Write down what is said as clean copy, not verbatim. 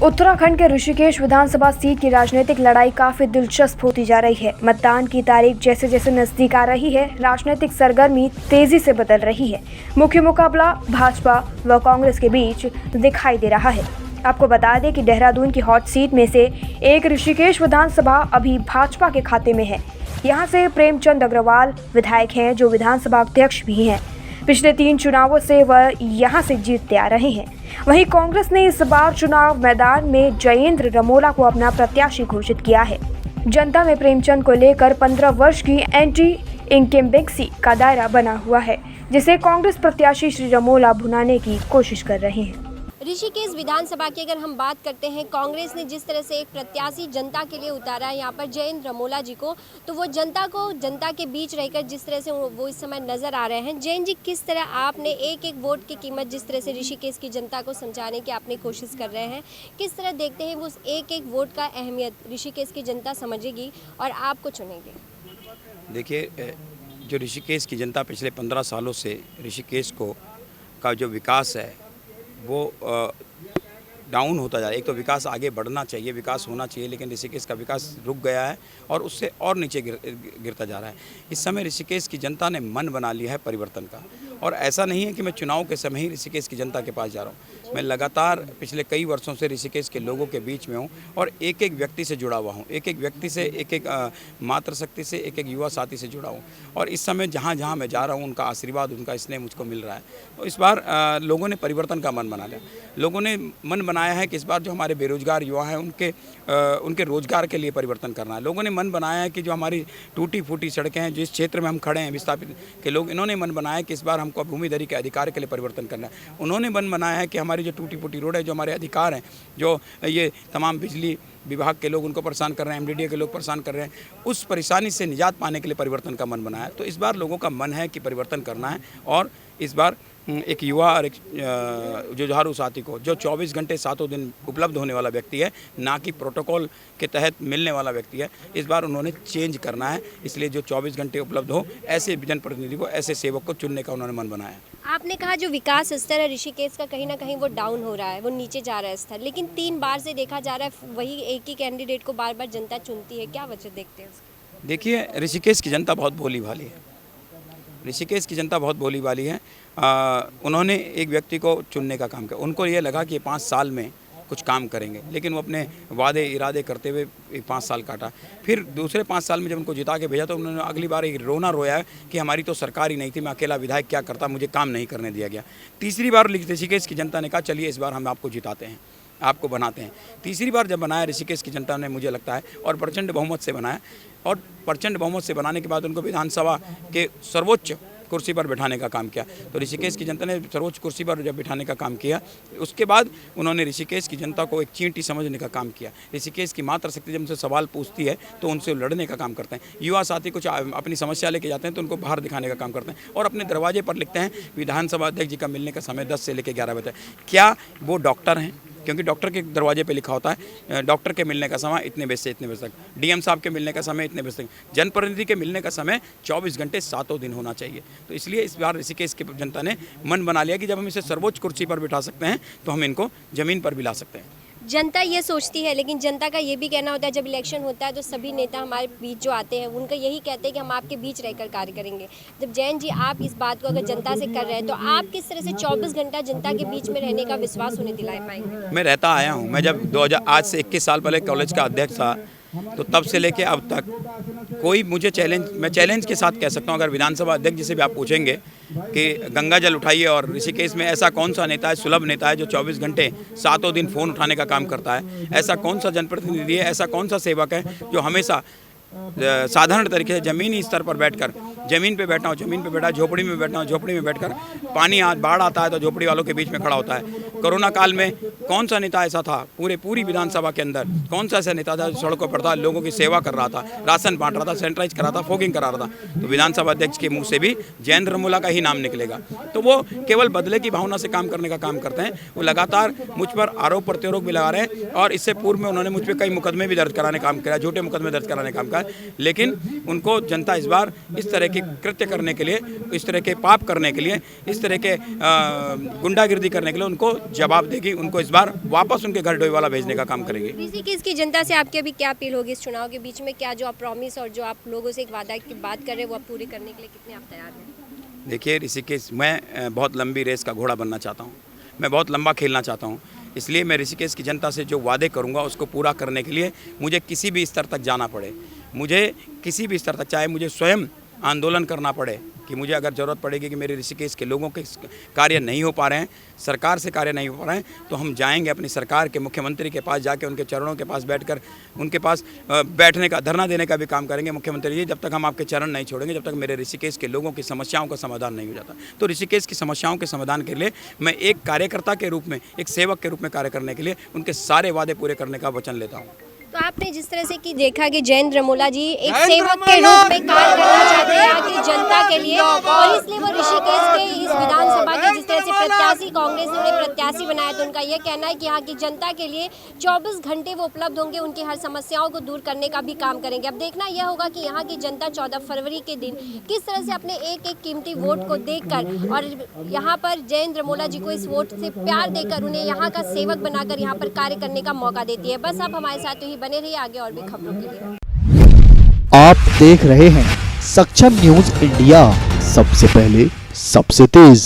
उत्तराखंड के ऋषिकेश विधानसभा सीट की राजनीतिक लड़ाई काफी दिलचस्प होती जा रही है। मतदान की तारीख जैसे जैसे नजदीक आ रही है, राजनीतिक सरगर्मी तेजी से बदल रही है। मुख्य मुकाबला भाजपा व कांग्रेस के बीच दिखाई दे रहा है। आपको बता दें कि देहरादून की हॉट सीट में से एक ऋषिकेश विधानसभा अभी भाजपा के खाते में है। यहाँ से प्रेमचंद अग्रवाल विधायक हैं, जो विधानसभा अध्यक्ष भी हैं। पिछले 3 चुनावों से वह यहां से जीतते आ रहे हैं। वहीं कांग्रेस ने इस बार चुनाव मैदान में जयेंद्र रमोला को अपना प्रत्याशी घोषित किया है। जनता में प्रेमचंद को लेकर 15 वर्ष की एंटी इनकम्बेंसी का दायरा बना हुआ है, जिसे कांग्रेस प्रत्याशी श्री रमोला भुनाने की कोशिश कर रहे हैं। ऋषिकेश विधानसभा की अगर हम बात करते हैं, कांग्रेस ने जिस तरह से एक प्रत्याशी जनता के लिए उतारा है यहाँ पर जयेंद्र रमोला जी को, तो वो जनता के बीच रहकर जिस तरह से वो इस समय नजर आ रहे हैं। जैन जी, किस तरह आपने एक एक वोट की कीमत जिस तरह से ऋषिकेश की जनता को समझाने की आपने कोशिश कर रहे हैं, किस तरह देखते हैं वो एक एक वोट का अहमियत ऋषिकेश की जनता समझेगी और आपको चुनेगी? देखिए, जो ऋषिकेश की जनता पिछले 15 सालों से ऋषिकेश का जो विकास है वो डाउन होता जा रहा है। एक तो विकास आगे बढ़ना चाहिए, विकास होना चाहिए, लेकिन ऋषिकेश का विकास रुक गया है और उससे और नीचे गिरता जा रहा है। इस समय ऋषिकेश की जनता ने मन बना लिया है परिवर्तन का, और ऐसा नहीं है कि मैं चुनाव के समय ही ऋषिकेश की जनता के पास जा रहा हूँ। मैं लगातार पिछले कई वर्षों से ऋषिकेश के लोगों के बीच में हूँ और एक एक व्यक्ति से जुड़ा हुआ हूँ, एक एक व्यक्ति से, एक एक मातृशक्ति से, एक एक युवा साथी से जुड़ा हूँ। और इस समय जहाँ जहाँ मैं जा रहा हूँ उनका आशीर्वाद, उनका स्नेह मुझको मिल रहा है। तो इस बार लोगों ने परिवर्तन का मन बना लिया। लोगों ने मन बनाया है कि इस बार जो हमारे बेरोजगार युवा हैं उनके रोजगार के लिए परिवर्तन करना है। लोगों ने मन बनाया है कि जो हमारी टूटी फूटी सड़कें हैं, जिस क्षेत्र में हम खड़े हैं विस्थापित के लोग, इन्होंने मन बनाया कि इस बार हमको भूमिधरी के अधिकार के लिए परिवर्तन करना है। उन्होंने मन बनाया है कि हमारी जो टूटी फूटी रोड है, जो हमारे अधिकार हैं, जो ये तमाम बिजली विभाग के लोग उनको परेशान कर रहे हैं, MDDA के लोग परेशान कर रहे हैं, उस परेशानी से निजात पाने के लिए परिवर्तन का मन बनाया है। तो इस बार लोगों का मन है कि परिवर्तन करना है, और इस बार एक युवा और एक जुझारू साथी को, जो 24 घंटे 7 दिन उपलब्ध होने वाला व्यक्ति है, ना कि प्रोटोकॉल के तहत मिलने वाला व्यक्ति है, इस बार उन्होंने चेंज करना है। इसलिए जो 24 घंटे उपलब्ध हो, ऐसे जनप्रतिनिधि को, ऐसे सेवक को चुनने का उन्होंने मन बनाया है। आपने कहा जो विकास स्तर है ऋषिकेश का, कहीं ना कहीं वो डाउन हो रहा है, वो नीचे जा रहा है स्तर, लेकिन 3 बार से देखा जा रहा है वही एक ही कैंडिडेट को बार बार जनता चुनती है। क्या वजह देखते हैं उसकी? देखिए, ऋषिकेश की जनता बहुत भोली भाली है। ऋषिकेश की जनता बहुत भोली भाली है। उन्होंने एक व्यक्ति को चुनने का काम किया। उनको ये लगा कि 5 साल में कुछ काम करेंगे, लेकिन वो अपने वादे इरादे करते हुए 5 साल काटा। फिर दूसरे 5 साल में जब उनको जिता के भेजा तो उन्होंने अगली बार एक रोना रोया कि हमारी तो सरकार ही नहीं थी, मैं अकेला विधायक क्या करता, मुझे काम नहीं करने दिया गया। तीसरी बार ऋषिकेश की जनता ने कहा चलिए इस बार हम आपको जिताते हैं, आपको बनाते हैं। तीसरी बार जब बनाया ऋषिकेश की जनता ने, मुझे लगता है, और प्रचंड बहुमत से बनाया, और प्रचंड बहुमत से बनाने के बाद उनको विधानसभा के सर्वोच्च कुर्सी पर बैठाने का काम किया। तो ऋषिकेश की जनता ने सर्वोच्च कुर्सी पर जब बैठाने का काम किया, उसके बाद उन्होंने ऋषिकेश की जनता को एक चींटी समझने का काम किया। ऋषिकेश की मातृशक्ति जब उनसे सवाल पूछती है तो उनसे लड़ने का काम करते हैं। युवा साथी कुछ अपनी समस्या लेके जाते हैं तो उनको बाहर दिखाने का काम करते हैं, और अपने दरवाजे पर लिखते हैं विधानसभा अध्यक्ष जी का मिलने का समय 10 से लेकर 11 बजे। क्या वो डॉक्टर हैं? क्योंकि डॉक्टर के दरवाजे पे लिखा होता है डॉक्टर के मिलने का समय इतने बजे से इतने बजे तक, DM साहब के मिलने का समय इतने बजे तक, जनप्रतिनिधि के मिलने का समय 24 घंटे 7 दिन होना चाहिए। तो इसलिए इस बार ऋषिकेश की जनता ने मन बना लिया कि जब हम इसे सर्वोच्च कुर्सी पर बिठा सकते हैं तो हम इनको ज़मीन पर भी ला सकते हैं। जनता ये सोचती है, लेकिन जनता का ये भी कहना होता है जब इलेक्शन होता है तो सभी नेता हमारे बीच जो आते हैं उनका यही कहते हैं कि हम आपके बीच रहकर कार्य करेंगे। जब जैन जी आप इस बात को अगर जनता से कर रहे हैं तो आप किस तरह से 24 घंटा जनता के बीच में रहने का विश्वास उन्हें दिला पाएंगे? मैं रहता आया हूँ। मैं जब आज से 21 साल पहले कॉलेज का अध्यक्ष था, तो तब से लेके अब तक कोई मुझे मैं चैलेंज के साथ कह सकता हूँ, अगर विधानसभा अध्यक्ष जी से भी आप पूछेंगे कि गंगा जल उठाइए, और ऋषिकेश में ऐसा कौन सा नेता है, सुलभ नेता है जो 24 घंटे 7 दिन फ़ोन उठाने का काम करता है, ऐसा कौन सा जनप्रतिनिधि है, ऐसा कौन सा सेवक है जो हमेशा साधारण तरीके से ज़मीनी स्तर पर बैठकर, ज़मीन पे बैठा हूँ, ज़मीन पे बैठा, झोपड़ी में बैठा हूँ, झोपड़ी में बैठकर पानी बाढ़ आता है तो झोपड़ी वालों के बीच में खड़ा होता है। कोरोना काल में कौन सा नेता ऐसा था पूरी विधानसभा के अंदर, कौन सा ऐसा नेता था जो सड़कों पर था, लोगों की सेवा कर रहा था, राशन बांट रहा था, सैनिटाइज कर रहा था, फॉगिंग करा रहा था? तो विधानसभा अध्यक्ष के मुँह से भी जयेंद्र रमोला का ही नाम निकलेगा। तो वो केवल बदले की भावना से काम करने का काम करते हैं। वो लगातार मुझ पर आरोप प्रत्यारोप भी लगा रहे हैं, और इससे पूर्व में उन्होंने मुझ पर कई मुकदमे भी दर्ज कराने काम किया, झूठे मुकदमे दर्ज कराने काम किया। लेकिन उनको जनता इस बार इस तरह की की कृत्य करने के लिए, इस तरह के पाप करने के लिए, इस तरह के गुंडागिर्दी करने के लिए उनको जवाब देगी। उनको इस बार वापस उनके घर डोईवाला भेजने का काम करेगी। ऋषिकेश की जनता से आपकी अभी क्या अपील होगी इस चुनाव के बीच में? क्या जो आप प्रॉमिस और जो आप लोगों से एक वादा की बात कर रहे हैं वो आप पूरे करने के लिए कितने आप तैयार हैं? देखिए ऋषिकेश, मैं बहुत लंबी रेस का घोड़ा बनना चाहता हूँ, मैं बहुत लंबा खेलना चाहता हूँ। इसलिए मैं ऋषिकेश की जनता से जो वादे करूँगा उसको पूरा करने के लिए मुझे किसी भी स्तर तक जाना पड़े, मुझे किसी भी स्तर तक, चाहे मुझे स्वयं आंदोलन करना पड़े कि मुझे अगर ज़रूरत पड़ेगी कि मेरे ऋषिकेश के लोगों के कार्य नहीं हो पा रहे हैं, सरकार से कार्य नहीं हो पा रहे हैं, तो हम जाएंगे अपनी सरकार के मुख्यमंत्री के पास, जाके उनके चरणों के पास बैठकर उनके पास बैठने का, धरना देने का भी काम करेंगे। मुख्यमंत्री जी, जब तक हम आपके चरण नहीं छोड़ेंगे, जब तक मेरे ऋषिकेश के लोगों की समस्याओं का समाधान नहीं हो जाता। तो ऋषिकेश की समस्याओं के समाधान के लिए मैं एक कार्यकर्ता के रूप में, एक सेवक के रूप में कार्य करने के लिए उनके सारे वादे पूरे करने का वचन लेता हूँ। तो आपने जिस तरह से कि देखा कि जयेंद्र रमोला जी एक सेवक के रूप में कार्य करना चाहते हैं यहाँ की जनता के लिए, और इसलिए वो ऋषिकेश के इस विधानसभा के जिस तरह से प्रत्याशी, कांग्रेस ने उन्हें प्रत्याशी बनाया, तो उनका यह कहना है कि यहाँ की जनता के लिए 24 घंटे वो उपलब्ध होंगे, उनकी हर समस्याओं को दूर करने का भी काम करेंगे। अब देखना यह होगा कि यहाँ की जनता 14 फरवरी के दिन किस तरह से अपने एक एक कीमती वोट को देखकर और यहाँ पर जयेंद्र रमोला जी को इस वोट से प्यार देकर उन्हें यहाँ का सेवक बनाकर यहाँ पर कार्य करने का मौका देती है। बस आप हमारे साथ ही बने रहिए आगे और भी खबरों के लिए। आप देख रहे हैं सक्षम न्यूज इंडिया, सबसे पहले सबसे तेज।